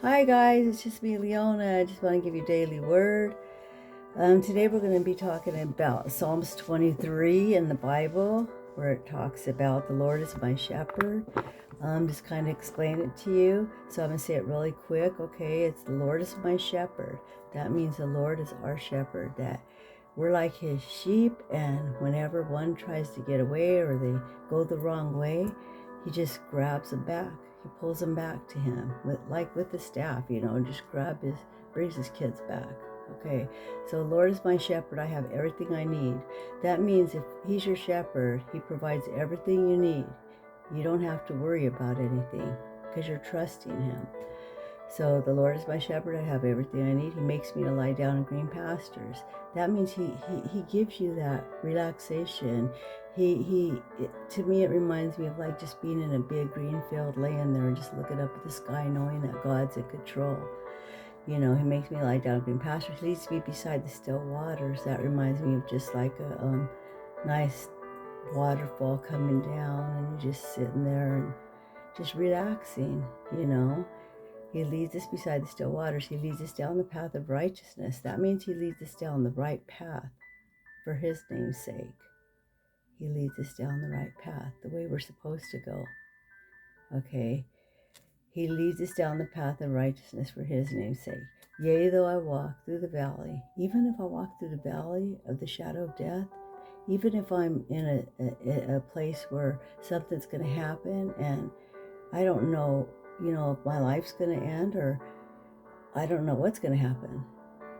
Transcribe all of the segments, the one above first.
Hi guys, it's just me, Leona. I just want to give you a daily word. Today we're going to be talking about Psalms 23 in the Bible, where it talks about the Lord is my shepherd. Just kind of explain it to you. So I'm going to say it really quick. Okay, it's the Lord is my shepherd. That means the Lord is our shepherd. That we're like his sheep, and whenever one tries to get away or they go the wrong way, he just grabs them back. He pulls them back to him with the staff, just brings his kids back. Okay, so Lord is my shepherd. I have everything I need. That means if he's your shepherd, he provides everything you need. You don't have to worry about anything because you're trusting him. So the Lord is my shepherd. I have everything I need. He makes me to lie down in green pastures. That means he gives you that relaxation. To me, it reminds me of like just being in a big green field, laying there and just looking up at the sky, knowing that God's in control. He makes me lie down in green pastures. He leads me beside the still waters. That reminds me of just like a nice waterfall coming down, and you're just sitting there and just relaxing. He leads us beside the still waters. He leads us down the path of righteousness. That means he leads us down the right path for his name's sake. He leads us down the right path, the way we're supposed to go. Okay? He leads us down the path of righteousness for his name's sake. Yea, though I walk through the valley, even if I walk through the valley of the shadow of death, even if I'm in a place where something's going to happen and I don't know, if my life's going to end, or I don't know what's going to happen.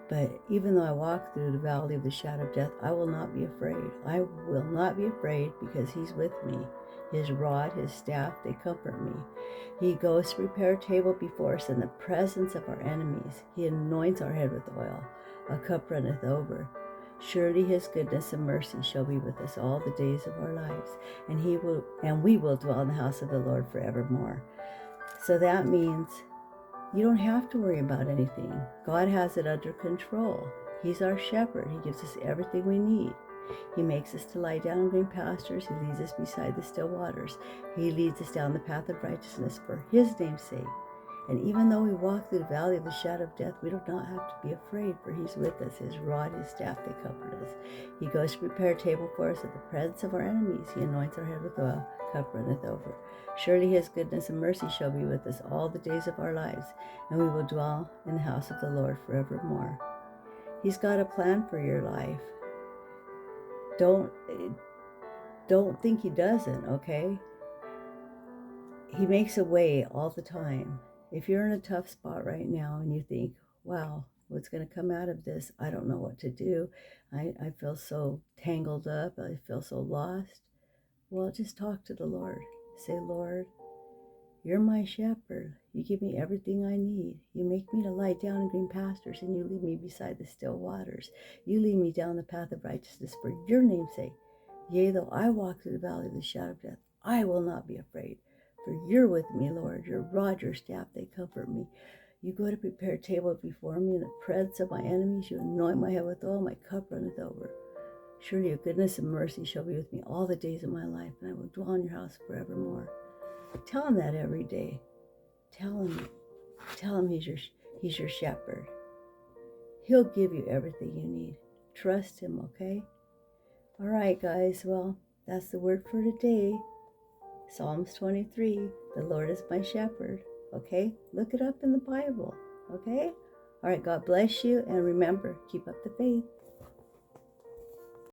But even though I walk through the valley of the shadow of death, I will not be afraid. I will not be afraid because he's with me. His rod, his staff, they comfort me. He goes to prepare a table before us in the presence of our enemies. He anoints our head with oil. Our cup runneth over. Surely his goodness and mercy shall be with us all the days of our lives, and we will dwell in the house of the Lord forevermore. So that means you don't have to worry about anything. God has it under control. He's our shepherd. He gives us everything we need. He makes us to lie down in green pastures. He leads us beside the still waters. He leads us down the path of righteousness for his name's sake. And even though we walk through the valley of the shadow of death, we do not have to be afraid, for he's with us. His rod, his staff, they comfort us. He goes to prepare a table for us in the presence of our enemies. He anoints our head with oil, cup runneth over. Surely his goodness and mercy shall be with us all the days of our lives, and we will dwell in the house of the Lord forevermore. He's got a plan for your life. Don't think he doesn't, okay? He makes a way all the time. If you're in a tough spot right now and you think, wow, what's going to come out of this? I don't know what to do. I feel so tangled up. I feel so lost. Well, just talk to the Lord. Say, Lord, you're my shepherd. You give me everything I need. You make me to lie down in green pastures, and you lead me beside the still waters. You lead me down the path of righteousness for your name's sake. Yea, though I walk through the valley of the shadow of death, I will not be afraid. For you're with me, Lord. Your rod, your staff, they comfort me. You go to prepare a table before me in the presence of my enemies. You anoint my head with oil. My cup runneth over. Surely your goodness and mercy shall be with me all the days of my life, and I will dwell in your house forevermore. Tell him that every day. Tell him he's your shepherd. He'll give you everything you need. Trust him, okay? All right, guys. Well, that's the word for today. Psalms 23, the Lord is my shepherd. Okay? Look it up in the Bible. Okay? All right, God bless you. And remember, keep up the faith.